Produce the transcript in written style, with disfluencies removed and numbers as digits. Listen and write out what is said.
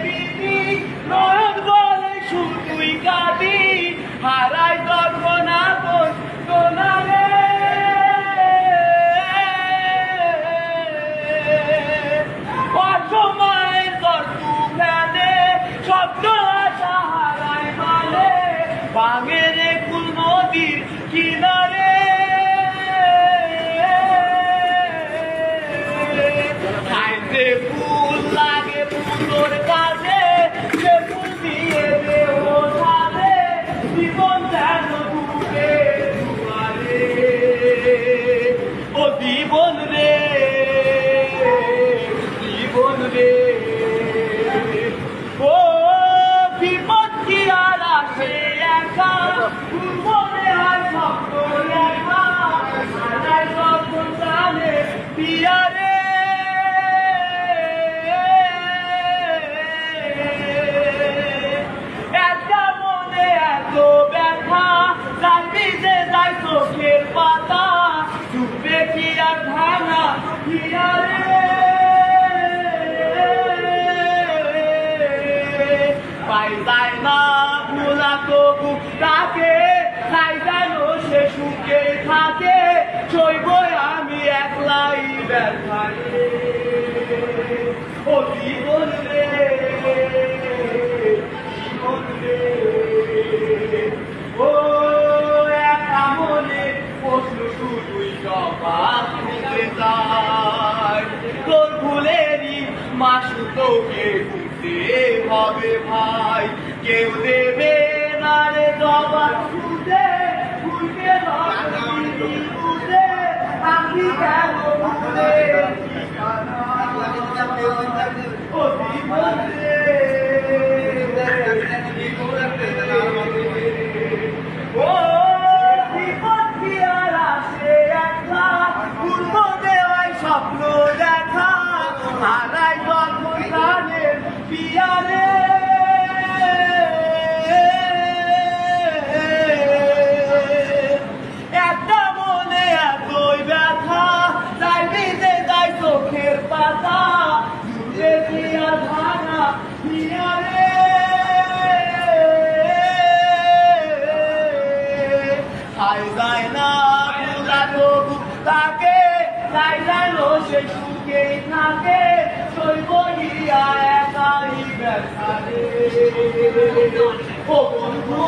বিধি নয়ন বলে শুধুই কাঁদি হারাই যখন আপন কোনারে অসময়ে তর্তু ফেলে শব্দ আশা হারাই মানে ভাঙে রে কুল নদীর কিনারে খাইতে ফুল লাগে ফুলোর কাছে সে ফুল দিয়ে দেহ সাথে জীবন যেন ডুবে দুয়ারে ও জীবন রে জীবন রে ও বিপদ কি আর আসে একা মনে হয় স্বপ্ন একা সারাই স্বপ্ন জানে পিয়ারে চোখের পাতা ডুবে কি আর ভাঙা হিয়ারে পাই যায় না ভোলা তবু তাকে তাই যেন সে সুখে থাকে সইব আমি একলাই ব্যথারে ও জীবন রে জীবন রে ও শুধুই জবাব দিতে চাই তোর ভুলেরই মাসু তোকে বুঝতে হবে ভাই কেউ দেবে না রে জবাব খুঁজে খুঁজে বুঝে আমি কেন ভুলে ও জীবন রে ও স্বপ্ন দেখা হারাই যখন জানে পিয়ারে একটা মনে এতই ব্যথা তাই দিতে যাই চোখের পাতা জুড়ে দিয়া ভাঙা পিয়ারে খাই যায় না ভোলা তবু তাকে তাই যেন সে সুখেই থাকে সইব গিয়া একাই ব্যথারে ও বন্ধু